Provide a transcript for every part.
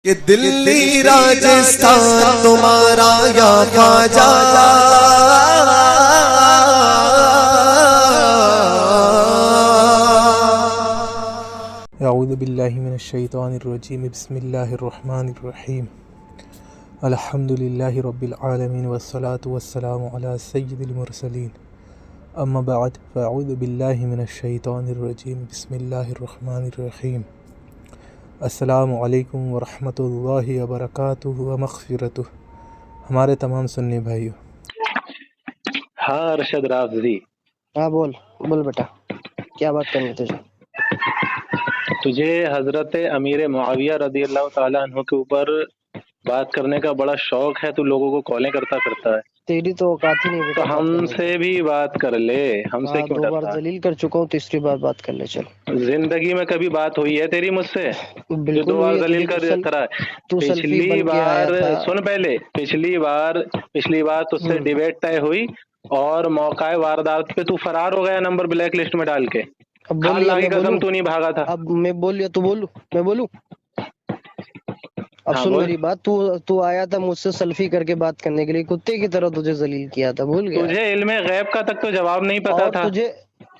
کہ دلی راجستھان تمہارا یا خواجہ، اعوذ باللہ من الشیطان الرجیم، بسم اللہ الرحمن الرحیم، الحمد للہ رب العالمین والصلاة والسلام علی سید المرسلین، اما بعد فاعوذ باللہ من الشیطان الرجیم، بسم اللہ الرحمن الرحیم۔ السلام علیکم ورحمۃ اللہ وبرکاتہ ومغفرتہ۔ ہمارے تمام سنی بھائیوں، ہاں ارشد رافضی، ہاں بول بیٹا، کیا بات کرنی تجھے؟ تجھے حضرت امیر معاویہ رضی اللہ تعالیٰ عنہ کے اوپر بات کرنے کا بڑا شوق ہے، تو لوگوں کو کالیں کرتا پھرتا ہے، تیری تو اوقات ہی نہیں تو بیٹا بات ہم کرنے سے کی۔ بھی بات کر لے، ہم سے ہاں کیوں 2 بار ڈرتا ذلیل کر چکا ہوں، تیسری بار بات کر لے، چل۔ ہے؟ زندگی میں کبھی بات ہوئی ہے تیری مجھ سے جو بالکل 2 بار ہوئی ہے، ذلیل کرا ہے؟ تو سیلفی پچھلی بن کے آیا بار تھا۔ سن پہلے، پچھلی بار تجھ سے ڈیبیٹ طے ہوئی اور موقع واردات پہ تو فرار ہو گیا، نمبر بلیک لسٹ میں ڈال کے۔ اب بول لیا، اللہ کی میں قسم بولوں؟ تو نہیں بھاگا تھا۔ اب میں بول لیا تو بولوں؟ میں بولوں؟ اب ہاں سن بول۔ میری بات، تو آیا تھا مجھ سے سیلفی کر کے بات کرنے کے لیے، کتے کی طرح تجھے ذلیل کیا تھا، بھول گیا؟ تجھے علم غیب کا تک تو جواب نہیں پتا اور تھا، تجھے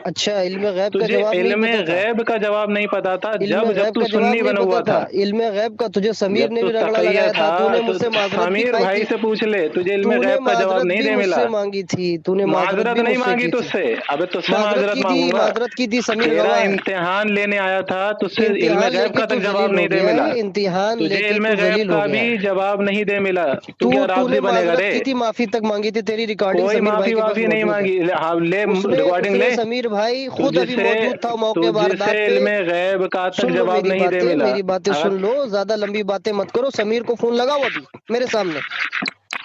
اچھا علم غیب کا تجھے جواب نہیں علم پتا تھا؟ غیب کا جواب نہیں پتا تھا علم جب غیب تو کا جواب سنی نہیں بنا پتا ہوا تھا؟ تھا، علم غیب کا تجھے سمیر جب نے تو بھی رگڑا تقیہ لگایا تھا تھا، تو نے تو مجھ سے معذرت بھی سمیر پائی بھائی تھی، سے پوچھ لے، تجھے علم تو نے غیب کا جواب معذرت نہیں بھی دے مجھ ملا۔ سے مانگی تھی، تو نے معذرت بھی نہیں مجھ سے مانگی کی تجھ تھی، سے، ابے تجھ سے معذرت کی تھی، مانگوں گا؟ معذرت کی تھی، سمیر تیرا گواہ ہے۔ امتحان لینے آیا تھا، تجھ سے علم امتحان لے غیب کے کا تو تک جواب ذلیل نہیں ہو دے گیا ملا، ہے، امتحان لے تجھے کے علم تو غیب ذلیل کا ہو گیا بھی ہے۔ جواب نہیں دے ملا، تو کیا تو نے رافضی بنے گا معذرت رے؟ کی تھی، معافی تک مانگی تھی، تیری ریکارڈنگ کوئی سمیر بھائی معافی کے پاس وافی نہیں موجود ہے۔ مانگی، ہاں لے اس ریکارڈنگ نے لے۔ سمیر بھائی خود ابھی موجود تھا موقع تجھ سے واردات پہ۔ علم غیب کا تک سن لو جواب میری نہیں دے باتیں، ملا۔ میری باتیں اگر سن لو، زیادہ لمبی باتیں مت کرو، سمیر کو فون لگاؤ ابھی میرے سامنے۔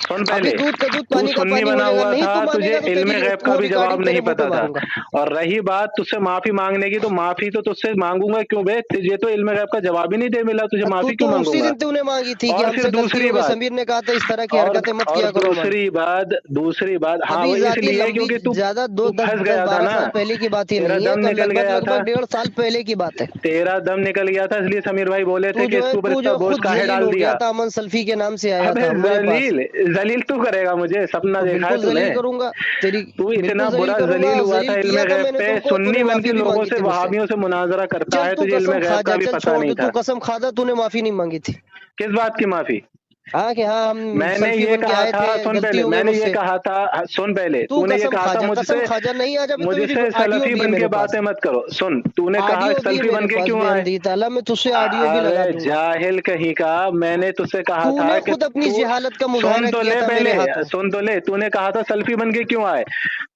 سن ابھی پہلے، دودھ کا دودھ تو پانی کا سنی پانی ہو بنا جائے گا، ہوا نہیں تھا، تو مانے تجھے گا تو علم تیری غیب کا وہ بھی جواب ریکارڈنگ نہیں تیرے منہ پہ پتا تھا۔ ماروں گا۔ اور رہی بات تجھ سے معافی مانگنے کی، تو معافی تو تجھ سے مانگوں گا کیوں بے؟ تجھے تو علم غیب کا جواب ہی نہیں دے ملا، تجھے تو معافی کیوں اسی مانگوں گا؟ دن تو نے مانگی تھی کہ اور ہم پھر سے غلطی دوسری ہو گئی، بات، سمیر نے کہا تھا اس طرح کی حرکتیں مت اور کیا کرو ہماری۔ دوسری بات، ہاں ابھی وہ اس ذاتی لیے لمبی کیونکہ زیادہ تو پھنس گیا تھا 12 نا، سال پہلے کی بات ہی تیرا نہیں ہے، دم نکل لگ گیا تھا، بھگ 1.5 سال پہلے کی بات ہے۔ تیرا دم نکل گیا تھا، اس لیے سمیر بھائی بولے تھے تو کہ جو اس ہے کے اوپر اتنا بوجھ خود کاہے ذلیل ڈال ہو گیا دیا۔ تھا، امن سلفی کے نام سے آیا ابے تھا میرے پاس۔ ذلیل تو کرے گا مجھے، سپنا تو دیکھا ہے بالکل تو نے؟ ذلیل کروں گا تیری، تو اتنا بالکل ذلیل برا کروں گا، ذلیل ہوا تھا ذلیل علم کیا تھا میں غیب نے پہ، تم کو، تو نے سنی بن کے معافی بھی لوگوں مانگی سے، تھی مجھ سے۔ وہابیوں سے مناظرہ کرتا چل ہے، تو تجھے علم قسم کھا غیب کا جا، بھی چل پتہ چھوڑ نہیں دے، تھا۔ تو قسم کھا جا، تو نے معافی نہیں مانگی تھی۔ کس بات کی معافی؟ ہاں کہ ہاں ہم میں نے سیلفی یہ بن کے کہا آئے تھا، تھے، سن غلطی پہلے، ہو میں گئی نے مجھ یہ سے۔ کہا تھا، سن پہلے، تو تو نے یہ قسم کہا کھا تھا جا، مجھ قسم سے، کھا جا، نہیں آ جا، مجھ میری سے آڈیو سلفی بھی ہے بن میرے کے پاس، باتیں مت کرو۔ سن، تو نے کہا آڈیو بھی سلفی میرے بن کے پاس کیوں بے آئے؟ حمدی تعالیٰ، میں تجھ سے آڈیو بھی لگا ارے دوں گا۔ جاہل کہیں کا، میں نے تجھ سے کہا تو تھا نے کہ خود اپنی تو جہالت کا سن مظاہرہ تو کیا لے تھا پہلے، میرے ہاتھوں۔ سن تو لے، تو نے کہا تھا سلفی بن کے کیوں آئے؟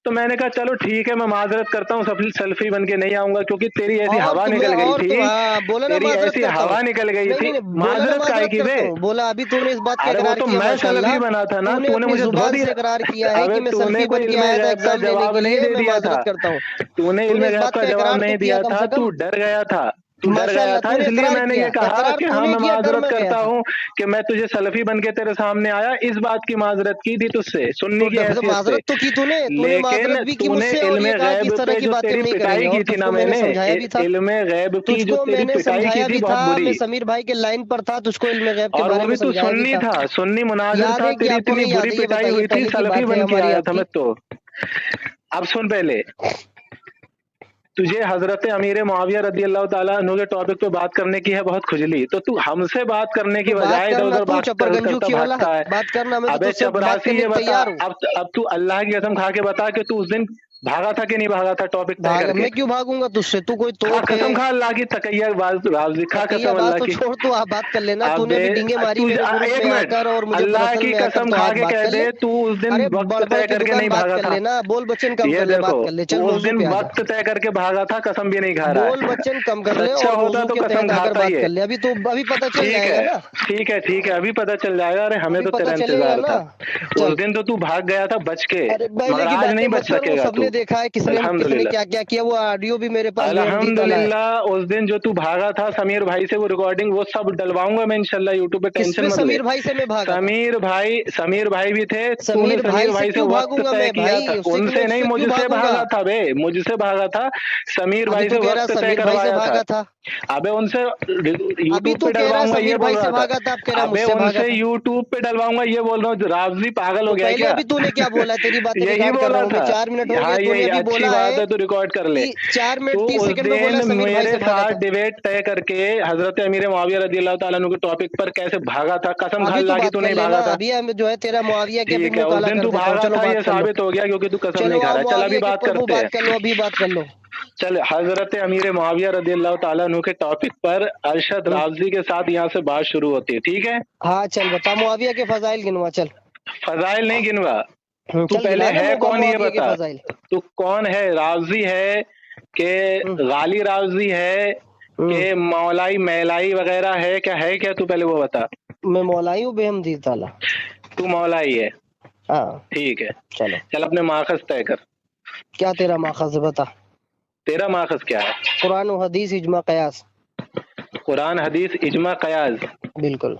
تو میں نے کہا چلو ٹھیک ہے، میں معذرت کرتا ہوں، سلفی بن کے نہیں آؤں گا، کیونکہ تیری ایسی اور ہوا تمہیں، نکل گئی اور تھی، تم ہاں بولا نا تیری معذرت ایسی کرتا ہوں، ہوا نکل گئی نہیں تھی۔ نہیں نہیں، بولا نا معذرت کائے معذرت کی بے؟ کرتا ہوں، بولا ابھی تم نے اس بات کا ارے وہ اقرار تو کیا، میں ماشاءاللہ، سلفی بنا تھا نا، تو نے تو نے اپنی مجھے دھو زبان دیا۔ سے اقرار کیا ہے ابے کہ میں تو نے سیلفی کوئی بن کے علم آیا تھا غیب کا ایگزام لینے جواب کے نہیں لیے، دے میں دیا تھا، معذرت کرتا ہوں۔ تو نے تو علم نے اس غیب بات کا کا جواب اقرار تو نہیں کیا دیا کم تھا، سے تو کم، ڈر گیا تھا، تو ڈر گیا ماشاءاللہ تھا، تو نے اس لیے اقرار میں نے کیا، یہ کہا اقرار کہ تو ہاں نے میں کیا، ڈر معذرت میں گیا کرتا تھا۔ ہوں کہ میں تجھے سلفی بن کے تیرے سامنے آیا، اس بات کی معذرت کی تھی تجھ سے، تو سننی کی حیثیت سے، معذرت تو کی تو نے لیکن معذرت بھی کی تو مجھ نے سے، اور علم یہ کہا کہ غیب اس طرح پہ کی جو باتیں ہم تیری نہیں کریں گے، پٹائی اور کی تھی تجھ نا، کو میں نے سمجھایا بھی تھا، علم غیب کی تجھ جو کو میں تیری نے پٹائی کی سمجھایا تھی بھی بہت تھا، میں بری، سمیر بھائی کے لائن پر تھا، تجھ کو علم غیب کے اور بارے وہ میں بھی تو سمجھایا بھی سننی تھا۔ تھا، سنی مناظر یاد تھا، ہے کہ تیری آپ کو اتنی نہیں یاد بری ہے، یہ پٹائی بتائیے، ہوئی تھی، پہلے کی سلفی بات ہے بن کے ہماری آیا آپ تھا کی۔ میں تو۔ اب سن پہلے، تجھے حضرت امیر معاویہ رضی اللہ تعالیٰ عنہ کے ٹاپک پہ بات کرنے کی ہے بہت کھجلی، تو ہم سے بات کرنے کی تو بات بجائے ادھر کرنا، ادھر تو بات چپر گنجو کرتا کی بھاگتا اولاد، ہے۔ بات کرنا، میں تو ابے تجھ سے بات چپراسی، کرنے یہ کو بتا، تیار ہوں۔ اب تو اللہ کی قسم کھا کے بتا کہ تو اس دن بھاگا تھا کہ نہیں بھاگا تھا ٹاپک طے کر کے؟ میں کیوں بھاگوں گا تجھ سے؟ تو کوئی کھا توپ ہے؟ قسم، کھا اللہ کی، تقیہ رافضی، کھا تقیہ قسم بات اللہ تو کی۔ چھوڑ، تو آپ بات کر لینا، تو نے ابے ابھی ڈینگے ماری تو میرے گروپ ایک میں آ منٹ، کر اور مجھے اللہ پرسنل کی میں آ کر، قسم تو کھا آج کے بات کہہ کر دے، لے۔ تو اس دن ارے وقت بڑبڑ طے کی کر کے دکان، نہیں بات بھاگا کر تھا؟ لینا، بول بچن کم یہ کر لے، دیکھو، بات کر لے، چل اس موضوع دن پہ آ جا۔ وقت طے کر کے بھاگا تھا، قسم بھی نہیں کھا رہا بول ہے۔ بچن کم کر لے سچا اور ہوتا موضوع تو کے قسم تحت آ کر کھاتا بات ہی ہے۔ کر لے، ابھی پتہ چل ٹھیک جائے ہے، گا نا، ٹھیک ہے، ٹھیک ہے، ابھی پتہ چل جائے گا، ارے ہمیں ابھی تو پتہ تیرا چلے گا انتظار نا، تھا۔ چل۔ اس دن تو بھاگ گیا تھا بچ کے، ارے پہلے مگر کی آج باتیں نہیں مت بچ کر، وہ سکے گا سب تو۔ نے देखा है, किसने किसने अल्हम्दुलिल्लाह। क्या क्या किया, वो ऑडियो भी मेरे पास बेहद ताला है। अल्हम्दुलिल्लाह। उस दिन जो तू भागा था समीर भाई से, वो रिकॉर्डिंग वो सब डलवाऊंगा मैं इंशाल्लाह यूट्यूब पे, टेंशन किसमें मत ले। समीर भाई से मैं भागा था? समीर भाई भी थे, तूने समीर भाई समीर से भाई से क्यों वक्त भागूंगा तय मैं किया भाई? था, उससे उनसे मैं नहीं उससे क्यों मुझसे भागूंगा? भागा था बे, मुझसे भागा था। समीर अभी भाई तो से कह रहा वक्त तय समीर भाई से करवाया भागा था। था, अबे उनसे अभी यूट्यूब तो पे कह रहा डलवाऊंगा ये समीर बोल भाई से रहा भागा था। था, अब कह रहा अबे मुझसे भागा उनसे था। यूट्यूब पे डलवाऊंगा ये बोल रहा हूँ। रावजी पागल हो तो गया है पहले क्या? अभी तूने क्या बोला? तेरी बातें यही रिकॉर्ड कर बोला रहा हूँ मैं, था। 4 मिनट हो हाँ गए, तूने यही अभी अच्छी बोला बात है है, तू रिकॉर्ड कर ले। कि 4 मिनट तो 30 उस सेकंड में बोला दिन समीर भाई मेरे से भागा साथ था। डिबेट तय करके हजरत अमीर मुआविया रजी अल्लाह ताला अन्हु के टॉपिक पर कैसे भागा था, कसम खा अभी तो अल्लाह की बात तू कर नहीं लेना, भागा था। अभी हम जो है तेरा मुआविया के अभी ठीक है, मुंह उस काला दिन कर तू देता हूँ। भागा चलो था ये बात कर लो, साबित हो गया क्योंकि तू कसम चलो नहीं खा आओ रहा है। चल अभी मुआविया के बात ऊपर वो करते हैं। बात कर लो, अभी बात कर लो। चल हजरत अमीर मुआविया रजी अल्लाह ताला अन्हु के टॉपिक पर अरशद रावजी के साथ यहाँ से बात शुरू होती है, ठीक है? हाँ चल बता, मुआविया के फजाइल गिनवा चल। फजाइल नहीं गिनवा, तू चल पहले गिना ना है कौन ये मुआविया के बता। फजाइल। तू कौन है? रावजी है कि गाली रावजी है कि मौलाई मैलाई वगैरह है क्या तू पहले वो बता। मैं मौलाई हूँ बेहमदी ताला। तू मौलाई है, हाँ ठीक है। चलो, चल अपने माखज तय कर। क्या तेरा माखज़ है बता। तेरा माखज क्या है? कुरान और हदीस इजमा कयास। कुरान हदीस इजमा कयास। बिल्कुल।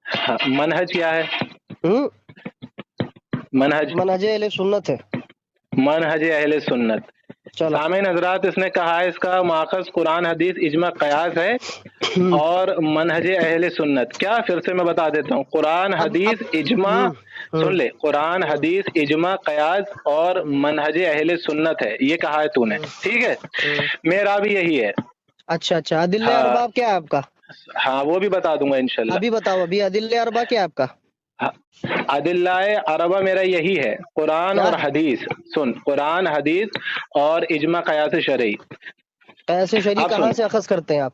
हाँ, मनहज क्या है? मनहज मनहज अहले सुन्नत है। मनहज अहले सुन्नत। चलो सामीन हजरात, इसने कहा है इसका माखज कुरान हदीस इजमा कयास है और मनहज अहले सुन्नत। क्या फिर से मैं बता देता हूँ, कुरान हदीस इजमा, सुन ले, कुरान हदीस इजमा कयास और मनहज अहले सुन्नत है, ये कहा है तूने, ठीक है? मेरा भी यही है। अच्छा अच्छा, अदिल्ले हाँ। अरबाब क्या है आपका? हाँ वो भी बता दूंगा इंशाल्लाह। अभी बताओ, अभी अदिल्ले अरबा क्या है आपका? अदिल्लाए अरबा मेरा यही है, कुरान क्या? और हदीस। सुन, कुरान हदीस और इजमा कयास शरई। कैसे शरीक आप कहाँ सुन। से अखज़ करते हैं आप?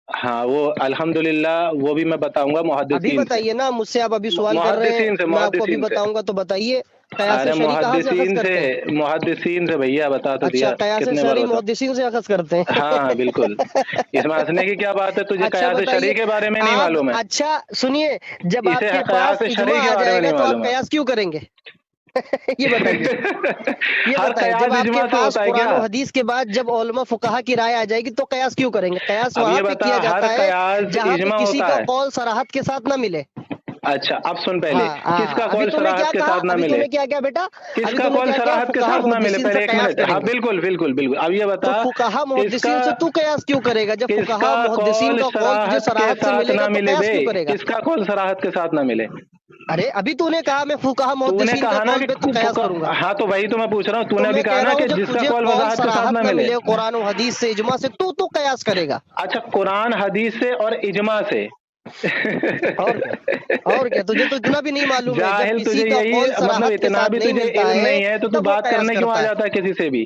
हाँ वो अल्हम्दुलिल्लाह वो भी मैं बताऊंगा अभी मुहद्दिसीन से। बताइए ना, मुझसे आप अभी सवाल कर रहे हैं, मैं आपको अभी बताऊंगा, तो बताइए कयास अरे शरीक कहाँ से अखज़ मुहद्दिसीन करते हैं? से, मुहद्दिसीन से भैया बता तो दिया। अच्छा, कयास कितने बार शरीक बता? मुहद्दिसीन से अखज़ करते हैं। हाँ बिल्कुल, इसमें हंसने की क्या बात है? तुझे अच्छा कयास बताइए, शरी के बारे में नहीं आप मालूम है? अच्छा सुनिए, जब इसे आपके कयास पास शरी इजमा के आ बारे में जाएगा नहीं तो आप मालूम है। कयास क्यों करेंगे? ये बताइए, ये हर बताइए, कयास जब आपके इजमा से पास होता है कुरान क्या? और हदीस के बाद जब उलमा फुकाहा की राय आ जाएगी तो कयास क्यों करेंगे? कयास अब वहां ये पे बता, किया हर जाता है कयास जहाँ पे इजमा किसी होता का है? कौल सराहत के साथ ना मिले। अच्छा अब सुन पहले, किसका अभी कौल तूने क्या सराहत के कहा? साथ ना अभी मिले? तूने क्या क्या बेटा? अभी किसका तूने कौल क्या क्या? सराहत के फुकाहा साथ ना मिले? मुहद्दिसीन पहले से एक कयास मिनट। हाँ करेंगे। बिल्कुल बिल्कुल बिल्कुल। अब ये तो बता, फुकाहा मुहद्दिसीन से तू कयास क्यों करेगा? जब फुकाहा किसका मुहद्दिसीन कौल का कौल तुझे सराहत के सराहत से साथ मिलेगा ना तो मिले कयास बे? क्यों करेगा? किसका कौल सराहत के साथ ना मिले? अरे अभी तूने कहा मैं फुकाहा तूने मुहद्दिसीन का कहा ना कौल कि पे तो कयास करूंगा। हाँ तो वही तो मैं पूछ रहा हूँ, तो तूने अभी मैं कहा कह ना रहा हूँ कि जब जिसका तुझे कौल कौल वजाहत के साथ सराहत ना ना मिले। मिले कुरान और हदीस से, इजमा से, तू कयास करेगा। अच्छा, कुरान हदीस से और इजमा से? और क्या तुझे तो इतना भी नहीं मालूम है? जब जाहिल, किसी तुझे का यही कौल मतलब सराहत के इतना साथ भी नहीं तुझे मिलता इल्म है नहीं है तो तू तब वो बात कयास करने क्यों आ करता है। जाता है किसी से भी?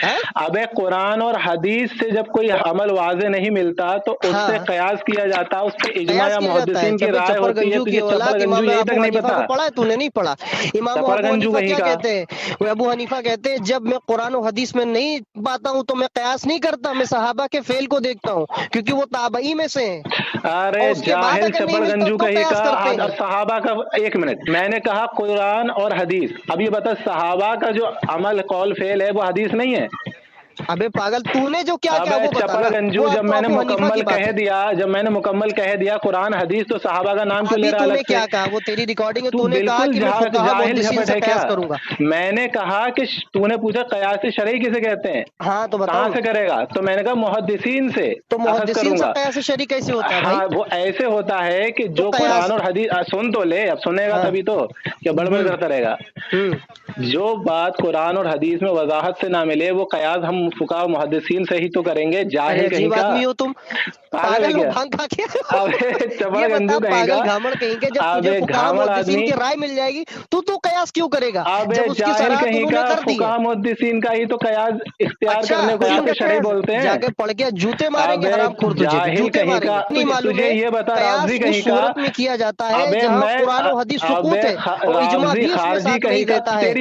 हैं? अबे कुरान और हदीस से जब कोई अमल वाजे नहीं मिलता तो उससे हाँ। कयास किया जाता है, उस पे इजमा कयास या किया जाता है। मुहद्दिसीन की जब राय चपर होती है। गंजू की तुझे चपर औलाद गंजू इमाम यही अबू तक नहीं हनीफा पता? को पढ़ा है? तूने नहीं पढ़ा। इमाम चपर अबू गंजू हनीफा कहीं क्या का। कहते हैं? वो अबू हनीफा कहते हैं जब मैं कुरान और हदीस में नहीं पाता हूँ तो मैं कयास नहीं करता, मैं सहाबा के फेल को देखता हूँ क्योंकि वो ताबई में से हैं। अरे और उसके बाद जाहिल, अगर नहीं चपर मिलता गंजू तो कहीं कयास का। करते आज हैं। अब सहाबा का, एक मिनट, मैंने कहा कुरान और हदीस। अब ये बता, सहाबा का जो अमल कौल फेल है वो हदीस नहीं है? अबे पागल, तूने जो क्या क्या अबे वो बता चपर ना, गंजू, वो जब तो मैंने अबू हनीफा मुकम्मल की बात कह है। दिया, जब मैंने मुकम्मल कह दिया कुरान हदीस, तो सहाबा का नाम क्यों ले अभी रहा तूने अलग से? क्या कहा? वो तेरी रिकॉर्डिंग है, तू तूने कहा बिल्कुल कि मैं फुकाहा जाहिल मुहद्दिसीन झपट से है क्या? कयास करूंगा। मैंने कहा कि तूने पूछा कयास शरई किसे कहते हैं, हाँ तो बताओ कहाँ ना। से करेगा? तो मैंने कहा मुहद्दिसीन से तो अखज़ मुहद्दिसीन से करूंगा। कयास शरी कैसे होता है भाई? हाँ वो ऐसे होता है कि तो जो कयास, कुरान और हदीस, सुन तो ले, अब सुनेगा हाँ। तभी तो, क्या बड़बड़ करता रहेगा? जो बात कुरान और हदीस में वजाहत से ना मिले वो कयास हम फुकाहा मुहद्दिसीन से ही तो करेंगे। जाहिल कहीं अजीब का, आदमी हो तुम, पागल है पागल हो, क्या? भांग खा के। अबे चपर ये बता गंजू कहीं पागल का। घामड़ कहीं के, जब तुझे अबे फुकाहा घामड़ मुहद्दिसीन आदमी, की राय मिल जाएगी तू कयास क्यों करेगा? अबे जब उसकी जाहिल सराहत कहीं उन्होंने का, कर दी है। फुकाहा मुहद्दिसीन का ही तो कयास इख्तियार अच्छा करने को कयास शरई बोलते हैं। जाके पढ़ के जूते मारेंगे अबे हरामखोर, तुझे भी जाहिल जूते कहीं मारेंगे। का, नहीं मालूम तुझे है ये बता, कयास रावजी उस कहीं का। सूरत में किया जाता है अबे जहाँ मैं कुरान और हदीस सुकूत है और इजमा रावजी भी उसमें खारजी साथ नहीं कहीं का, देता है। तेरी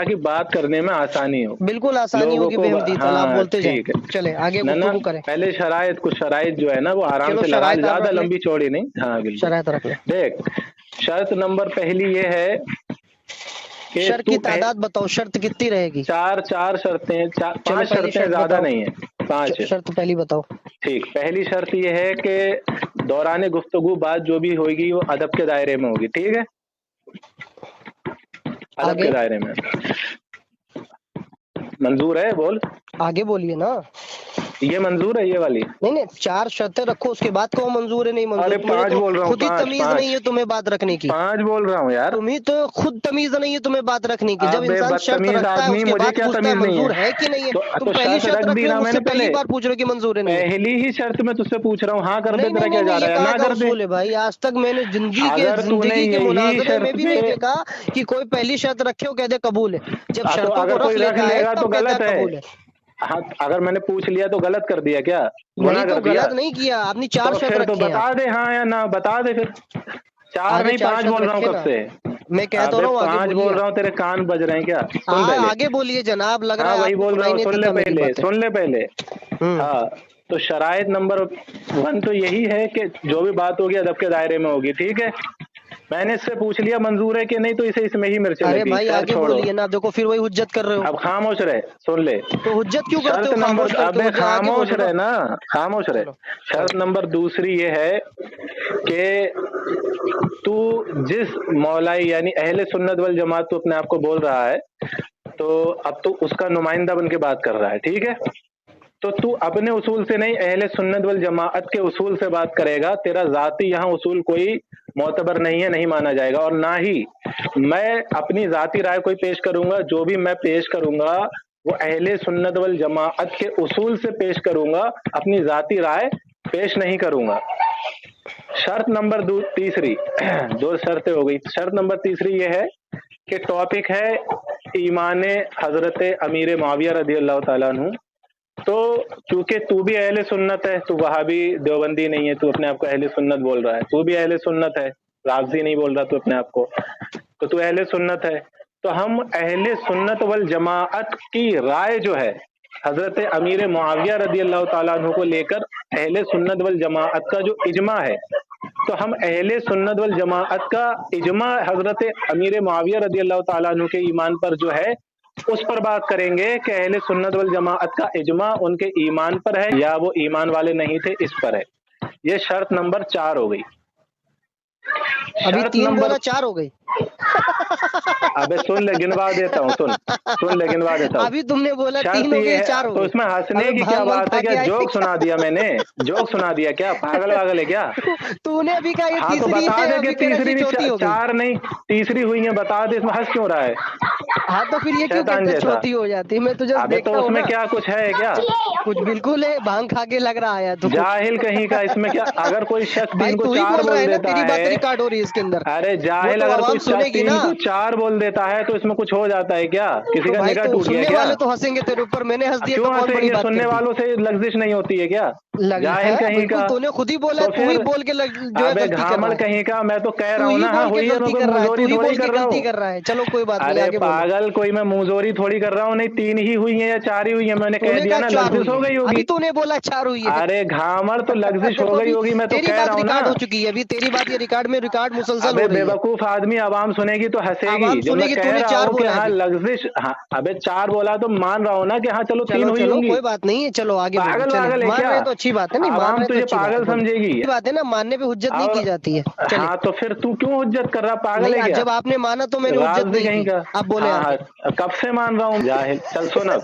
تاکہ بات کرنے میں آسانی ہو. بالکل آسانی لوگوں ہوگی کو بے حمدی تعالیٰ، آپ ہاں بولتے جائیں. ٹھیک ہے. چلے آگے نہ گفتگو کریں. پہلے کچھ شرائط جو ہے نا وہ آرام چلو سے لگا، شرائط آپ زیادہ رکھ لیں، لمبی چوڑی نہیں. ہاں بالکل. شرائط رکھ لیں. دیکھ، شرط نمبر پہلی یہ ہے کہ شرط تو کی تعداد بتاؤ، شرط کتنی رہے گی؟ چار شرطیں، پانچ پہلی شرطیں، شرط زیادہ بتاؤ۔ نہیں ہیں، 5۔ شرط پہلی بتاؤ۔ ٹھیک، پہلی شرط یہ ہے کہ دوران گفتگو بات جو بھی ہوگی وہ ادب کے دائرے میں ہوگی، ٹھیک ہے، ادب آگے کے دائرے میں۔ منظور ہے؟ بول، آگے بولیے نا۔ یہ منظور ہے یہ والی؟ نہیں نہیں، 4 شرطیں رکھو، اس کے بعد کہو منظور ہے نہیں منظور۔ ارے تمہیں 5 تو بول رہا ہوں، خود ہی 5 تمیز نہیں ہے تمہیں بات رکھنے کی، 5 بول رہا ہوں یار۔ تمہیں تو خود تمیز نہیں ہے تمہیں بات رکھنے کی۔ جب ابے انسان شرط بدتمیز رکھتا ہے آدمی، اس کے مجھے بعد کیا پوچھتا ہے تمیز نہیں منظور ہے کہ نہیں ہے۔ تو تم پہلی شرط شرط رکھ رکھ دی رہے ہو، نا مجھ میں سے نے پہلی پہلے، بار پوچھ رہے ہو کہ منظور ہے نہیں ہے۔ پہلی ہی شرط میں تجھ سے پوچھ رہا ہوں، ہاں کر دے، نہیں تیرا نہیں کیا نہیں، جا رہا یہ ہے؟ کہاں نہ کا کر دے۔ اصول ہے بھائی؟ آج تک میں نے اگر تو نے زندگی کے یہی مناظرے میں شرط بھی نہیں پہ، دیکھا کہ کوئی پہلی شرط رکھے ہو کہہ دے قبول ہے۔ جب تو شرطوں کو اگر رکھ کوئی رکھ لیتا لے ہے گا تو تب کہتا غلط ہے ہے۔ قبول ہے۔ ہاں، اگر میں نے پوچھ لیا تو غلط کر دیا کیا؟ گناہ نہیں تو کر دیا؟ غلط نہیں کیا، آپ نے 4 تو شرط پھر تو رکھے ہیں۔ بتا دے ہاں یا نہ، بتا دے پھر۔ 4 آگے نہیں 4 5 شرط بول رہا ہوں رکھے کب نا، سے۔ میں کہہ تو ابے رہا ہوں آگے 5 بولیے بول رہا ہوں، تیرے کان بج رہے ہیں کیا؟ سن پہلے۔ آگے بولیے جناب، لگ رہا ہاں ہے وہی آپ نے بول سنا رہا ہی ہوں، نہیں سن لے تھا میری پہلے، باتیں۔ سن لے پہلے۔ ہاں، تو شرائط نمبر 1 تو یہی ہے کہ جو بھی بات ہوگی ادب کے دائرے میں ہوگی، ٹھیک ہے۔ میں نے اس سے پوچھ لیا منظور ہے کہ نہیں، تو اسے اس میں ہی مرچیں ارے لگی، بھائی خیر آگے چھوڑو۔ بولیے نا، دیکھو پھر وہی حجت کر رہے ہو۔ اب خاموش رہے، سن لے۔ تو حجت کیوں کرتے شرط ہو؟ نمبر، خاموش کرتے ہو، ابے آگے خاموش بولو نا۔ رہے نا، خاموش رہے۔ چلو شرط نمبر 2 یہ ہے کہ تو جس مولائی یعنی اہل سنت والجماعت تو اپنے آپ کو بول رہا ہے، تو اب تو اس کا نمائندہ بن کے بات کر رہا ہے، ٹھیک ہے۔ تو اپنے اصول سے نہیں، اہل سنت والجماعت کے اصول سے بات کرے گا۔ تیرا ذاتی یہاں اصول کوئی معتبر نہیں ہے، نہیں مانا جائے گا، اور نہ ہی میں اپنی ذاتی رائے کوئی پیش کروں گا۔ جو بھی میں پیش کروں گا وہ اہل سنت والجماعت کے اصول سے پیش کروں گا، اپنی ذاتی رائے پیش نہیں کروں گا۔ شرط نمبر 3، 2 شرطیں ہو گئی۔ شرط نمبر 3 یہ ہے کہ ٹاپک ہے ایمان حضرت امیر معاویہ رضی اللہ تعالیٰ عنہ۔ تو چونکہ تو بھی اہل سنت ہے، تو وہابی دیوبندی نہیں ہے، تو اپنے آپ کو اہل سنت بول رہا ہے، تو بھی اہل سنت ہے، رافضی نہیں بول رہا تو اپنے آپ کو، تو اہل سنت ہے۔ تو ہم اہل سنت والجماعت کی رائے جو ہے حضرت امیر معاویہ رضی اللہ تعالیٰ عنہ کو لے کر اہل سنت والجماعت کا جو اجماع ہے، تو ہم اہل سنت والجماعت کا اجماع حضرت امیر معاویہ رضی اللہ تعالیٰ عنہ کے ایمان پر جو ہے اس پر بات کریں گے کہ اہل سنت والجماعت کا اجماع ان کے ایمان پر ہے یا وہ ایمان والے نہیں تھے، اس پر ہے۔ یہ شرط نمبر 4 ہو گئی۔ ابھی شرط 3 نمبر، بولا 4 ہو گئی۔ ابے سن لے، گنوا دیتا ہوں، سن لے، گنوا دیتا ہوں۔ ابھی تم نے بولا 3 شرط ہو یہ گئی ہے، 4 ہو تو گئی۔ اس میں ہنسنے کی کیا بات ہے؟ کیا جوک سنا دیا میں نے؟ جوک سنا دیا کیا؟ پاگل واگل ہے کیا؟ تو نے ابھی کہا یہ ہاں تو تیسری بتا ہے، دے کہ ابھی کہہ رہا تیسری یہ چوتھی نہیں، ہو گئی۔ 4 نہیں، تیسری ہوئی ہیں، بتا دے، اس میں ہنس کیوں رہا ہے ہاں تو پھر یہ کیوں شیطان کہتے جیسا؟ چوتھی ہو جاتی ہے؟ میں تجھے ابے دیکھتا تو اس ہوں میں نا، کیا کچھ ہے کیا؟ کچھ بالکل ہے، بھانگ کھا کے لگ رہا ہے تو جاہل کہیں کا، اس میں کیا؟ اگر کوئی شخص بھائی 3 کو تو ہی 4 بول رہا ہے بول نا، دیتا تیری بات ہے، ریکارڈ ہو رہی ہے اس کے اندر، ارے وہ جاہل، تو اگر عوام کوئی سنے گی 3 نا۔ کو 4 بول دیتا ہے تو اس میں کچھ ہو جاتا ہے کیا؟ کسی تو کا بھائی نگاہ تو ٹوٹ گیا سننے کیا؟ والے تو ہنسیں گے تیرے اوپر، میں نے ہنس دیا کیوں تو کون ہنسیں بڑی گے؟ بات سننے کر دی؟ والوں سے لغزش نہیں ہوتی ہے کیا؟ جاہل ہے کہیں بالکل، کا۔ تو نے خود ہی بولا ہے، تو تو ہی پھر بول کے جو ہے ابے غلطی کر رہا گھامل ہے، کہیں کا، میں تو کہہ تو رہا ہوں ہی نا، ہاں بول کے ہوئی ہے، میں غلطی کوئی کر رہا ہے، تو موزوری ہی تھوڑی بول کے کر رہا غلطی ہوں۔ کر رہا ہے۔ چلو کوئی بات نہیں، ارے آگے بولو۔ پاگل، کوئی میں موزوری تھوڑی کر رہا ہوں، نہیں 3 ہی ہوئی ہیں یا 4 ہی ہوئی ہیں، میں نے تو کہہ نے دیا کہا نا، 4 لغزش ہوئی ہو ہے، گئی ابھی ہوگی۔ تو نے بولا 4 ہوئی ہے۔ ارے گھامر، تو لغزش ہو تو گئی ابھی ہوگی، میں تو تیری کہہ رہا بات ہوں نا۔ ریکارڈ ہو چکی ہے، ابھی تیری بات یہ ریکارڈ مسلسل ابے ہو بے رہی ہے۔ وقوف آدمی، عوام سنے گی تو ہنسے گی عوام جب سنے میں گی، تو کہہ نے رہا 4 ہوں کہ بولا ہے ہاں ابھی۔ لغزش، ہاں ابے 4 بولا تو مان رہا ہوں نا کہ ہاں چلو 3 ہوئی چلو ہوں گی۔ کوئی بات نہیں ہے، چلو آگے بولو، پاگل چلے واگل ہے مان کیا؟ رہے تو اچھی بات ہے، نہیں مان عوام رہے تو تجھے اچھی بات ہے، پاگل بولو سمجھے گی۔ اچھی بات ہے نا، ماننے پہ حجت نہیں اور کی جاتی ہے، چلے۔ ہاں تو پھر تو کیوں حجت کر رہا؟ پاگل نہیں، ہے آج کیا؟ جب آپ نے مانا تو میں نے حجت رافضی نہیں کہیں کی، کا۔ اب بولے ہاں آگے۔ ہاں، کب سے مان رہا ہوں، جاہل۔ چل سن اب،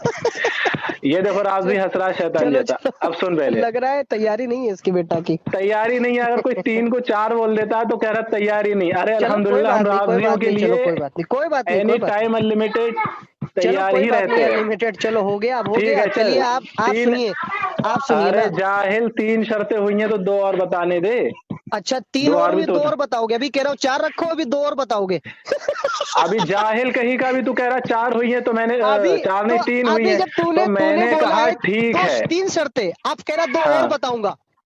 یہ دیکھو رافضی ہنس رہا ہے شیطان چلو جیسا۔ چلو، اب سن پہلے، لگ رہا ہے تیاری نہیں ہے اس کی بیٹا کی۔ تیاری نہیں ہے۔ اگر کوئی 3 کو 4 بول دیتا ہے تو کہہ رہا تیاری نہیں۔ ارے چلو کوئی الحمدللہ، ہم بات نہیں، کوئی رافضیوں بات کے نہیں، لیے چلو کوئی بات نہیں، کوئی بات نہیں، اینی کوئی بات ٹائم نہیں، انلمیٹڈ چلو تیار کوئی ہی بات نہیں، رہتے ہیں۔ انلمیٹڈ، چلو ہو گیا، اب ہو ٹھیک گیا، ہے، چل چلیے آپ 3۔ سنیے، آپ سنیے ارے نا۔ جاہل، 3 شرطیں ہوئی ہیں تو 2 اور بتانے دے۔ اچھا 3 2 اور اور بھی ہوئی، تو 2 اور بتاؤ گے؟ ابھی کہہ رہا ہوں 4 رکھو، ابھی 2 اور بتاؤ گے؟ ابھی جاہل کہیں کا بھی تو کہہ رہا 4 ہوئی ہیں، تو میں نے ابھی 4 تو نہیں 3 ہوئی ابھی ہیں، جب تو تو میں نے نے بولا کہا ہے ٹھیک تو ہے۔ 3 شرطیں، آپ کہہ رہا 2 اور ہاں بتاؤں گا،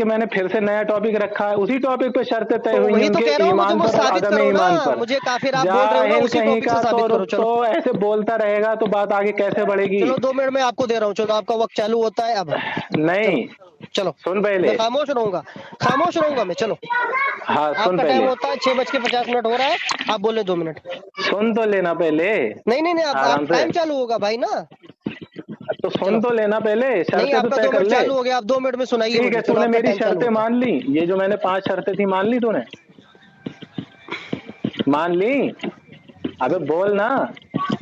कि मैंने फिर से नया टॉपिक रखा है, उसी टॉपिक पे शर्तें तय तो हुई वही हैं तो उनके कह रहा हूँ, मुझे ईमान वो पर और साबित अदम करो ईमान ना, पर। मुझे काफिर आप बोल रहे हो ना, जाहिल उसी कहीं टॉपिक का से साबित करो। चलो तो ऐसे बोलता रहेगा तो बात आगे कैसे बढ़ेगी? चलो 2 मिनट में आपको दे रहा हूँ, चलो आपका वक्त चालू होता है अब। चलो नहीं, चलो सुन पहले। मैं खामोश रहूंगा मैं। चलो हाँ सुन आपका टाइम पहले, होता है 6:50 हो रहा है, आप बोले 2 मिनट। सुन तो लेना पहले। नहीं आराम आप से। टाइम चालू होगा भाई ना। तो चलो। सुन तो लेना पहले, नहीं शर्तें तो आपका तय 2 कर मिनट ले। चालू हो गया, आप 2 मिनट में सुनाइए ठीक मुझे। है, चलो तूने आपका मेरी टाइम चालू शर्तें होगा। मान ली, ये जो मैंने 5 शर्तें थी मान ली तूने? मान ली? अबे बोल ना।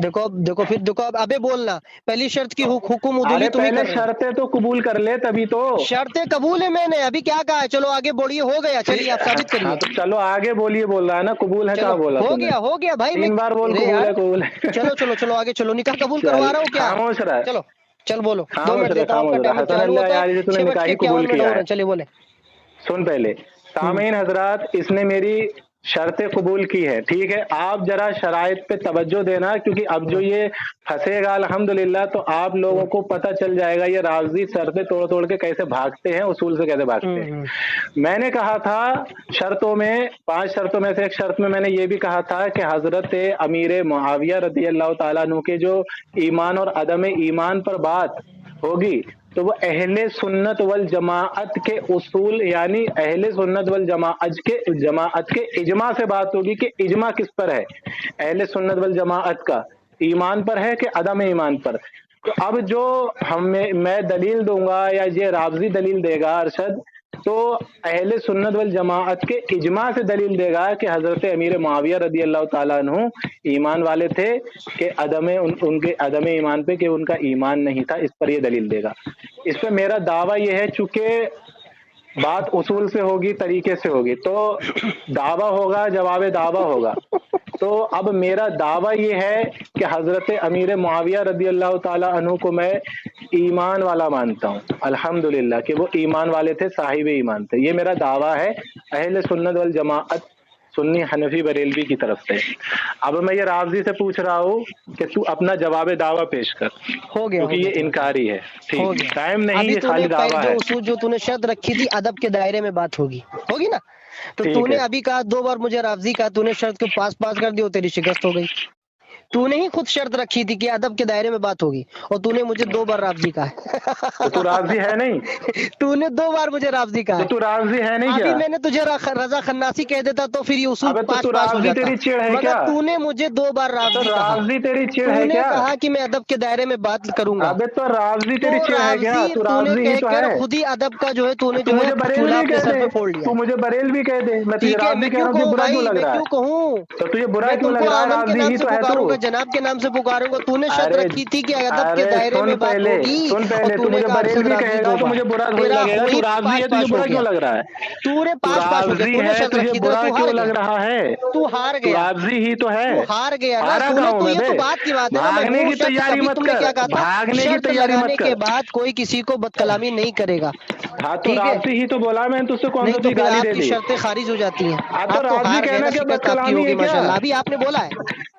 देखो फिर देखो, अब अबे बोलना। पहली शर्त की हुकुम उदूली अरे तुम ही पहले कर रहे हो। शर्तें तो कबूल कर ले तभी तो। शर्तें कबूल है मैंने, अभी क्या कहा है? चलो आगे बढ़िए, हो गया, चलिए आप साबित हाँ करिए। तो चलो आगे बोलिए, बोल रहा है ना कबूल है, चलो कहाँ बोला तूने? हो गया भाई। 3 बार बोल अरे कबूल है यार, कबूल है। चलो आगे चलो, निकाह कबूल चल करवा रहा हूँ क्या? खामोश रहा, चलो चल बोलो, 2 खामोश मिनट रहा, देता हूँ, आपका खामोश रहा। टाइम हसन चालू अल्लाह होता यार, है। ये तूने 6 बज निकाह के ही कबूल 51 मिनट किया हो रहे है। हैं, चलिए बोले। सुन पहले, सामीन हजरात, इसने मेरी शर्तें कबूल की है, ठीक है। आप जरा शराइत पे तवज्जो देना, क्योंकि अब जो ये फंसेगा अल्हम्दुलिल्लाह तो आप लोगों को पता चल जाएगा ये राज़ी शर्तें तोड़ तोड़ के कैसे भागते हैं, उसूल से कैसे भागते हैं। मैंने कहा था शर्तों में, 5 शर्तों में से एक शर्त में मैंने ये भी कहा था कि हजरत अमीर मुआविया रज़ी अल्लाह ताला अन्हु के जो ईमान और अदम ईमान पर बात होगी तो वो अहले सुन्नत वल जमाअत के उसूल यानी अहले सुन्नत वल जमाअत के इजमा से बात होगी कि इजमा किस पर है, अहले सुन्नत वल जमाअत का ईमान पर है कि अदम ईमान पर। तो अब जो मैं दलील दूंगा या ये रावजी दलील देगा अरशद, तो अहले सुन्नत वल जमाअत के इजमा से दलील देगा कि हजरत अमीर मुआविया रदी अल्लाह ताला अन्हु ईमान वाले थे कि उनके अदम ईमान पे कि उनका ईमान नहीं था, इस पर ये दलील देगा। इस पे मेरा दावा ये है, चूंकि बात उसूल से होगी, तरीके से होगी, तो दावा होगा, जवाब दावा होगा। तो अब मेरा दावा ये है कि हजरत अमीर मुआविया रदी अल्लाह ताला अन्हु को मैं ईमान वाला मानता हूँ, अल्हम्दुलिल्लाह कि वो ईमान वाले थे, साहिब ईमान थे। ये मेरा दावा है अहले सुन्नत वल जमाअत सुन्नी हनफी बरेलवी की तरफ से। अब मैं ये रावजी से पूछ रहा हूँ कि तू अपना जवाब दावा पेश कर, हो गया, क्योंकि ये इनकारी है। ठीक, टाइम नहीं, ये खाली दावा है। जो तूने शर्त रखी थी अदब के दायरे में बात होगी ना, तो ठीक तूने है। अभी कहा 2 बार मुझे रावजी कहा, तूने शर्त को पास कर दी और तेरी शिकस्त हो गई। तूने ही खुद शर्त रखी थी कि अदब के दायरे में बात होगी और तूने मुझे 2 बार रावजी कहा। तो तू रावजी है नहीं? तूने 2 बार मुझे रावजी कहा। तो तू रावजी है नहीं? अभी क्या मैंने तुझे रजा खन्नासी कह देता तो फिर ये उसूल अबे तो पास तू हो रावजी जाता। तेरी चिड़ है मगर क्या? तूने मुझे 2 बार तो रावजी कहा। रावजी तेरी चिड़ है तूने क्या? कहा कि मैं अदब के दायरे में बात करूंगा। अबे तो रावजी तेरी चिड़ है क्या? तू तूने रावजी ही तो कहकर है। खुद ही अदब का जो है तूने तू जो मुझे है बरेल चूल्हा भी अपने कह सर दे, पे फोड़ लिया। तू मुझे बरेल भी कह दे, मैं तुझे ठीक है, रावजी मैं कह रहा क्यों हूँ, कहूँ बुरा क्यों भाई, लग मैं रहा क्यों है? कहूँ? तो तुझे बुरा मैं क्यों लग तुमको रहा है? आमन के रावजी नाम ही से तो है तू। पुकारूंगा, जनाब के नाम से पुकारूंगा। तूने शर्त अरे रखी थी कि अदब के अरे दायरे में बात होगी सुन पहले, और तू तूने मुझे कहा बरेल अरशद भी रावजी कहेगा 2 तो बार। मुझे बुरा थोड़ी तेरा लगेगा। तू वही रावजी है, तुझे पास बुरा हो क्यों गया। लग रहा है? तूने तू पास हो गया, रावजी तूने है, शर्त तुझे रखी थी, बुरा तू क्यों हार लग गया। रहा है? तू हार तू गया, रावजी ही तो है। तू हार गया ना। हारा तूने कहाँ हूं तो मैं ये तो बे? बात की बात है ना, भागने की महमूद शर्त तैयारी अभी मत तुमने कर, क्या कहा था? भागने की शर्त तैयारी मत लगाने के कर। बाद कोई किसी को बदकलामी नहीं करेगा। हाँ तो ठीक है, रावजी ही तो बोला, मैंने तुझसे कौन नहीं सा तो सी फिर गाली दे आपकी दी? शर्तें खारिज हो जाती हैं। हाँ तो आप तो रावजी हार गए कहना ना, क्या शिकस्त आपकी बदकलामी होगी है क्या? माशाल्लाह। अभी आपने बोला है,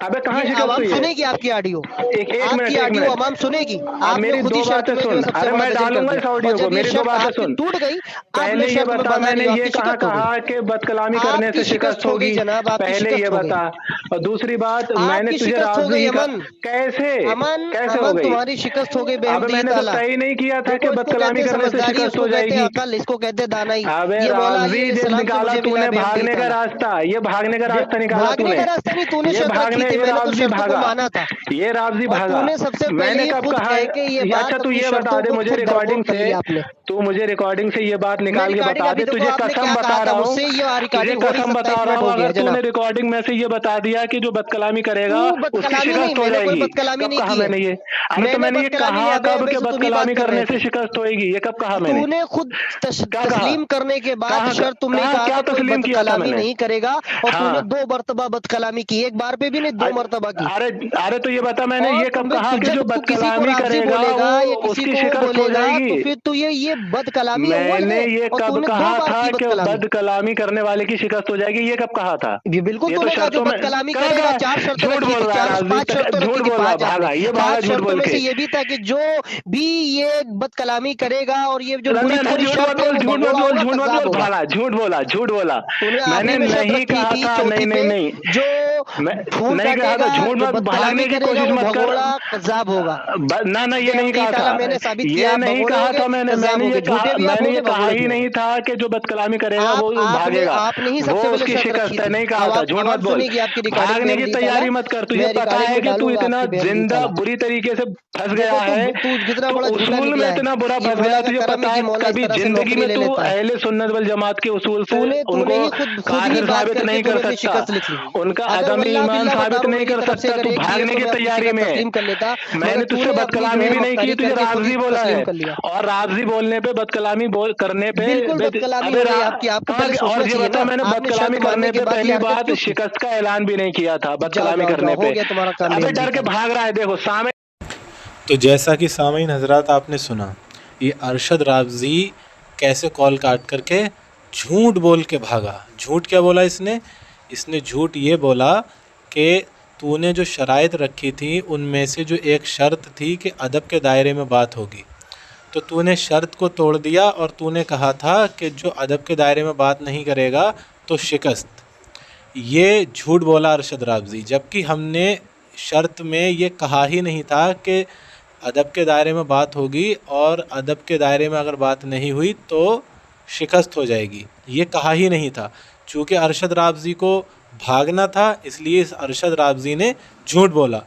अबे कहाँ ये शिकस्त आवाम हुई है? सुनेगी आपकी ऑडियो, एक मिनट, आपकी एक ऑडियो मिनट। आवाम सुनेगी। अब आपने मेरी खुद 2 ही शर्त बातें में जो है सुन। सबसे अरे बड़ा मैं गजल कर डालूंगा इस दिया, और ऑडियो को, जब ये मेरी 2 शर्त बातें आपकी सुन। टूट गई, आप पहले मैं ये शर्त में बता, बता रही मैंने हूँ ये आपकी कहाँ शिकस्त हो कहा गई। कि बदकलामी करने आपकी से शिकस्त शिकस्त हो गई होगी? जनाब, आपकी पहले ये शिकस्त हो गई। बता। और दूसरी बात, मैंने आपकी तुझे शिकस्त हो रावजी गई का अमन। कैसे कैसे हो अमन गई? तुम्हारी शिकस्त हो गई अबे बेहमदी मैंने तो ताला। तय नहीं किया था कि देखो, इसको बदकलामी कहते हैं करने से समझदारी, शिकस्त इसको हो कहते हैं जाएगी। अकल, इसको कहते हैं दानाई। अबे ये मौला अली रावजी अलैहि जिस सलाम से निकाला मुझे मिला तूने बेहमदी भागने का ताला। रास्ता, ये भागने का रास्ता निकाला भागने तूने। का रास्ता नहीं, तूने ये शर्त रखी भागने, थी, ये मैंने तो रावजी शर्तों को भागा, माना था। ये रावजी और भागा। तूने सबसे पहले मैंने ही कब खुद कहा? कह के ये अच्छा बात तू अपनी ये बता शर्तों दे को मुझे खुद रिकॉर्डिंग दरगोर कर से, लिया आपने। तू मुझे रिकॉर्डिंग से ये बात मैं निकाल के रिकॉर्डिंग बता अभी दे। देखो तुझे आपने कसम क्या बता कहा था रहा हूँ, मुझसे, ये तुझे रिकॉर्डिंग हो रही, कसम बता 27 रहा मिनट हूँ, हो गया अगर जनाब। तूने रिकॉर्डिंग में से ये बता दिया कि जो बदकलामी करेगा तू उसकी बदकलामी नहीं, शिकस्त हो मैंने कोई जाएगी। बदकलामी कब नहीं कहा की है। मैंने ये? अबे तो मैंने मैंने ये बदकलामी नहीं, कहा अबे कब अबे कि से तुम ही बात बदकलामी कर रहे करने थे। से शिकस्त होएगी? ये कब कहा मैंने? तूने खुद क्या कहा? तस्लीम करने के बाद कहा शर्त तुमने कहा कहा क्या कि कोई तस्लीम किया था बदकलामी मैंने? नहीं करेगा, और हाँ। तूने 2 मरतबा बदकलामी की, एक बार पे भी नहीं, 2 मरतबा की। अरे अरे तो ये बता, मैंने और ये कब तुम भी कहा कि जो जब तू किसी को बदकलामी रावजी करेगा बोलेगा या वो किसी उसकी को वो शिकस्त हो बोलेगा, जाएगी? तो फिर तू ये बदकलामी अव्वल मैंने है, ये और कब तूने 2 कहा बार था की कि बदकलामी। बदकलामी करने वाले की शिकस्त हो जाएगी? ये कब कहा था? ये बिल्कुल ये तो तूने कहा जो शर्तों में बदकलामी कहा करेगा। था। 4 शर्तें झूठ रखी बोल थी, रहा है राजदीप, 5 शर्तें झूठ रखी थी, बोल रहा, 5 भागा, आपने। ये भागा 5 झूठ शर्तों बोल में के। से ये भी था कि जो भी ये बदकलामी करेगा और ये जो बुरी मैंने पूरी झूठ शर्त मत है बोल, वो झूठ मत भगोड़ा बोल, होगा, झूठ मत कज़्ज़ाब बोल, होगा। भाला झूठ बोला, झूठ बोला। तूने मैंने आखिरी में शर्त नहीं रखी कहा थी था, चौथी नहीं पे, नहीं, जो मैं फूल नहीं कहा था, काटेगा, झूठ जो मत बदकलामी भागने की करेगा, कोशिश वो मत कर। भगोड़ा कज़्ज़ाब होगा। ना ना, ये हम नहीं नहीं कहा कहा, था, मैंने साबित ये किया, आप नहीं भगोड़े कहा होगे, था मैंने कज़्ज़ाब होगे, झूठे भी आप मैंने ये होगे, कहा भगोड़े ही भी नहीं होगे। था कि जो बदकलामी करेगा वो भागेगा, आपने ही वो सबसे पहले उसकी शर्त रखी शिकस्त है, थी। नहीं कहा था, झूठ अब मत आप बोल। सुनिए कि आपकी रिकॉर्डिंग पे भागने की अल्लाह ताला, तैयारी मत कर, तुझे मैं पता रिकॉर्डिंग है में कि तू डालूंगा इतना आपकी पे अल्लाह जिंदा ताला। बुरी तरीके से फंस गया देखो है, तू कितना तो बड़ा झूठा उसूल निकला में है। इतना बुरा ये फंस मौला गया, का तुझे करम है पता कि है मौला इस कभी तरह से जिंदगी नौकरी में ले तू लेता है। अहले सुन्नत वल जमात के उसूल से तूने उनको ही खुद ही काफिर बात साबित करके नहीं तूने कर अपनी सकता, शिकस्त लिख ली। उनका अगर अदम वल्लाह ईमान बिल्लाह साबित बता, वो नहीं मेरी कर तरफ से सकता, अगर तू एक भी है भागने तो की मैं अपनी तैयारी शिकस्त में तस्लीम है। कर लेता, मैंने मगर तुझसे तूने अपनी जो बदकलामी है भी नहीं की, मक्कारी तुझे करके खुद ही राज़ी बोला तस्लीम है, कर लिया। और राज़ी बोलने पे बदकलामी करने पे बिल्कुल बदकलामी अबे हो गई आपकी, आपको पहले सोचना और ये चाहिए बता, ना, मैंने आपने शर्त बदकलामी मानने करने के पे बाद ये पहली हरकत बात क्यों की? शिकस्त का ऐलान भी नहीं किया था जाओ बदकलामी जाओ करने जाओ, हो पे। गया तुम्हारा काम अबे बेअदबी डर के का। भाग रहा है, देखो सामने। तो जैसा कि सामीन हजरात आपने सुना, ये अरशद राबजी कैसे कॉल काट करके झूठ बोल के भागा। झूठ क्या बोला इसने? इसने झूठ ये बोला कि तूने जो शराइत रखी थी उनमें से जो एक शर्त थी कि अदब के दायरे में बात होगी, तो तूने शर्त को तोड़ दिया और तूने कहा था कि जो अदब के दायरे में बात नहीं करेगा तो शिकस्त। ये झूठ बोला अरशद राबजी, जबकि हमने शर्त में ये कहा ही नहीं था कि अदब के दायरे में बात होगी और अदब के दायरे में अगर बात नहीं हुई तो शिकस्त हो जाएगी, ये कहा ही नहीं था। चूँकि अरशद राबजी को भागना था, इसलिए इस अरशद राबजी ने झूठ बोला।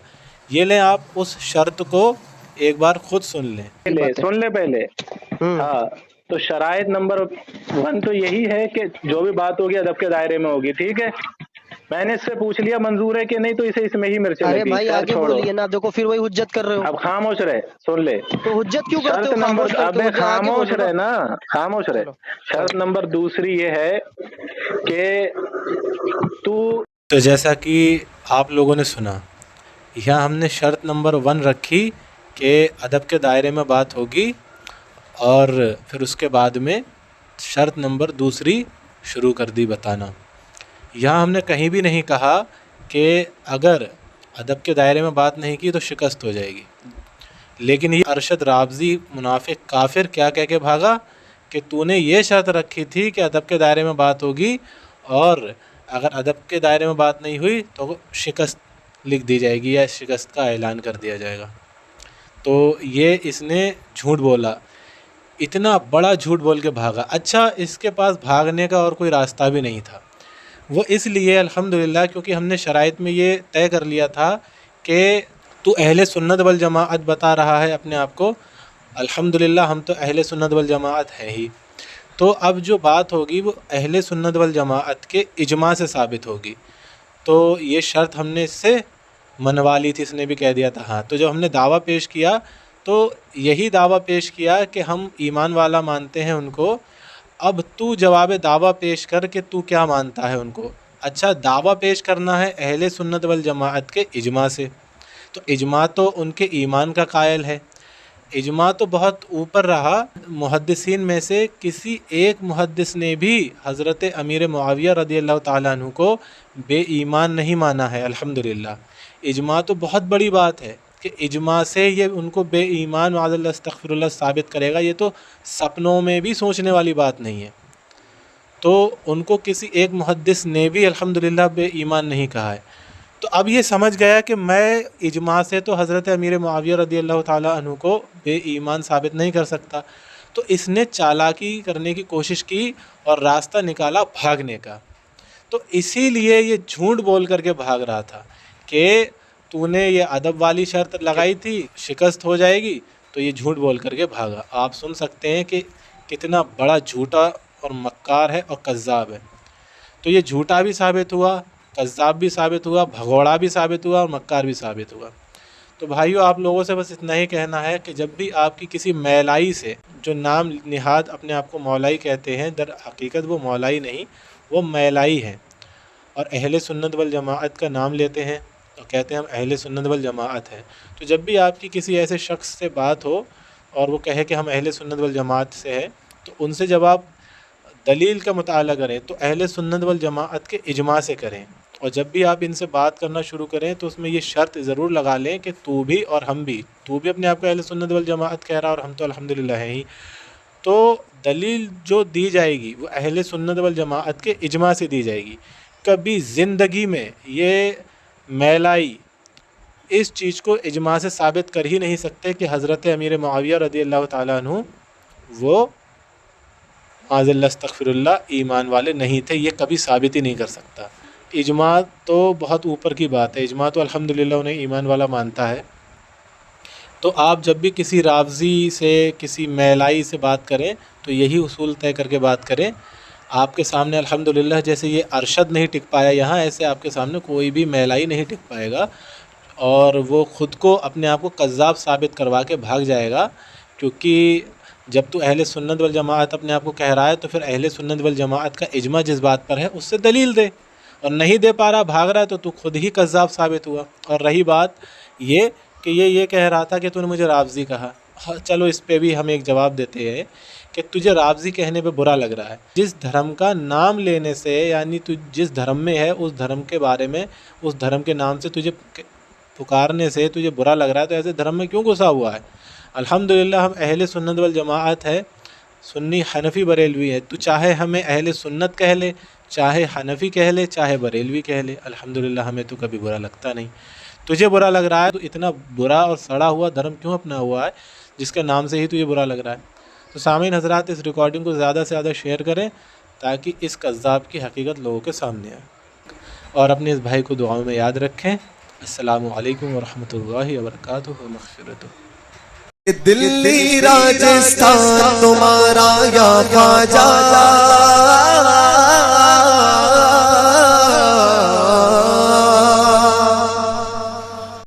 ये लें आप उस शर्त को एक बार खुद सुन लें। सुन ले पहले। हाँ, तो शराइत नंबर 1 तो यही है कि जो भी बात होगी अदब के दायरे में होगी, ठीक है। मैंने इससे पूछ लिया मंजूर है कि नहीं, तो इसे इसमें ही मिर्च अरे लगी। भाई खैर आगे छोड़ो, बोलिए ना, देखो फिर वही हुज्जत कर रहे हो। अब खामोश रहे, सुन ले। तो हुज्जत क्यों करते शर्त हो? नंबर, खामोश करते अबे हो, आगे खामोश बोलो रहे ना। ना, खामोश रहे। शर्त नंबर दूसरी ये है कि तू, तो जैसा कि आप लोगों ने सुना, यहाँ हमने शर्त नंबर 1 रखी कि अदब के दायरे में बात होगी, और फिर उसके बाद में शर्त नंबर दूसरी शुरू कर दी बताना। यहाँ हमने कहीं भी नहीं कहा कि अगर अदब के दायरे में बात नहीं की तो शिकस्त हो जाएगी, लेकिन ये अरशद राबजी मुनाफिक काफिर क्या कह के भागा कि तूने ये शर्त रखी थी कि अदब के दायरे में बात होगी और अगर अदब के दायरे में बात नहीं हुई तो शिकस्त लिख दी जाएगी या शिकस्त का ऐलान कर दिया जाएगा। तो ये इसने झूठ बोला, इतना बड़ा झूठ बोल के भागा। अच्छा, इसके पास भागने का और कोई रास्ता भी नहीं था, वो इसलिए अल्हम्दुलिल्लाह क्योंकि हमने शराइत में ये तय कर लिया था कि तू अहले सुन्नत वल जमाअत बता रहा है अपने आप को, अल्हम्दुलिल्लाह हम तो अहले सुन्नत वल जमाअत हैं ही। तो अब जो बात होगी वो अहले सुन्नत वल जमाअत के इजमा से साबित होगी। तो ये शर्त हमने इससे मनवा ली थी, इसने भी कह दिया था हाँ। तो जब हमने दावा पेश किया तो यही दावा पेश किया कि हम ईमान वाला मानते हैं उनको। अब तू जवाब दावा पेश कर कि तू क्या मानता है उनको। अच्छा, दावा पेश करना है अहले सुन्नत वल जमाअत के इजमा से, तो इजमा तो उनके ईमान का कायल है, इजमा तो बहुत ऊपर रहा। मुहद्दिसीन में से किसी एक मुहद्दिस ने भी हज़रत अमीर मुआविया रदियल्लाहु ताला अन्हु को बेईमान नहीं माना है। अल्हम्दुलिल्लाह इजमा तो बहुत बड़ी बात है कि इजमा से ये उनको बेईमान वाज़ल्लाह अस्तग़फिरुल्लाह साबित करेगा, ये तो सपनों में भी सोचने वाली बात नहीं है। तो उनको किसी एक मुहद्दिस ने भी अल्हम्दुलिल्लाह बेईमान नहीं कहा है। तो अब ये समझ गया कि मैं इजमा से तो हज़रत अमीर मुआविया रदियल्लाहु ताला अन्हु को बेईमान साबित नहीं कर सकता। तो इसने चालाकी करने की कोशिश की और रास्ता निकाला भागने का। तो इसीलिए ये झूठ बोल करके भाग रहा था कि तूने ये अदब वाली शर्त लगाई थी, शिकस्त हो जाएगी, तो ये झूठ बोल करके भागा। आप सुन सकते हैं कि कितना बड़ा झूठा और मक्कार है और कज़्ज़ाब है। तो ये झूठा भी साबित हुआ, कज़्ज़ाब भी साबित हुआ, भगोड़ा भी साबित हुआ और मक्कार भी साबित हुआ। तो भाइयों, आप लोगों से बस इतना ही कहना है कि जब भी आपकी किसी मौलाई से, जो नाम निहाद अपने आप को मौलाई कहते हैं, दर हकीकत वो मौलाई नहीं, वो मौलाई है, और अहले सुन्नत वल जमाअत का नाम लेते हैं और कहते हैं हम अहले सुन्नत वल जमाअत हैं। तो जब भी आपकी किसी ऐसे शख्स से बात हो और वो कहे कि हम अहले सुन्नत वल जमाअत से हैं, तो उनसे जब आप दलील का मुताला करें तो अहले सुन्नत वल जमाअत के इजमा से करें। और जब भी आप इनसे बात करना शुरू करें तो उसमें ये शर्त ज़रूर लगा लें कि तू भी और हम भी, तू भी अपने आप को अहले सुन्नत वल जमाअत कह रहा है और हम तो अल्हम्दुलिल्लाह हैं ही, تو دلیل جو دی جائے گی وہ اہل سنت والجماعت کے اجماع سے دی جائے گی. کبھی زندگی میں یہ میلائی اس چیز کو اجماع سے ثابت کر ہی نہیں سکتے کہ حضرت امیر معاویہ رضی اللہ تعالیٰ عنہ وہ معاذ اللہ استغفر اللہ ایمان والے نہیں تھے. یہ کبھی ثابت ہی نہیں کر سکتا. اجماع تو بہت اوپر کی بات ہے. اجماع تو الحمدللہ انہیں ایمان والا مانتا ہے. تو آپ جب بھی کسی رافضی سے کسی میلائی سے بات کریں تو یہی اصول طے کر کے بات کریں. آپ کے سامنے الحمدللہ جیسے یہ ارشد نہیں ٹک پایا یہاں، ایسے آپ کے سامنے کوئی بھی میلائی نہیں ٹک پائے گا، اور وہ خود کو اپنے آپ کو کذاب ثابت کروا کے بھاگ جائے گا. کیونکہ جب تو اہل سنت والجماعت اپنے آپ کو کہہ رہا ہے تو پھر اہل سنت والجماعت کا اجماع جس بات پر ہے اس سے دلیل دے، اور نہیں دے پا رہا، بھاگ رہا ہے، تو خود ہی کذاب ثابت ہوا. اور رہی بات یہ کہ یہ کہہ رہا تھا کہ تو نے مجھے رافضی کہا، چلو اس پہ بھی ہم ایک جواب دیتے ہیں کہ تجھے رافضی کہنے پہ برا لگ رہا ہے. جس دھرم کا نام لینے سے، یعنی تو جس دھرم میں ہے اس دھرم کے بارے میں، اس دھرم کے نام سے تجھے پکارنے سے تجھے برا لگ رہا ہے، تو ایسے دھرم میں کیوں گھسا ہوا ہے؟ الحمدللہ ہم اہل سنت والجماعت ہے، سنی حنفی بریلوی ہے. تو چاہے ہمیں اہل سنت کہہ لے، چاہے حنفی کہہ لے، چاہے بریلوی کہہ لے، الحمدللہ ہمیں تو کبھی برا لگتا نہیں. تجھے برا لگ رہا ہے تو اتنا برا اور سڑا ہوا دھرم کیوں اپنا ہوا ہے جس کے نام سے ہی تجھے برا لگ رہا ہے؟ تو سامعین حضرات، اس ریکارڈنگ کو زیادہ سے زیادہ شیئر کریں تاکہ اس کذاب کی حقیقت لوگوں کے سامنے آئے، اور اپنے اس بھائی کو دعاؤں میں یاد رکھیں. السلام علیکم ورحمۃ اللہ وبرکاتہ و مغفرتہ. دلی راجستھان تمہارا یا خواجہ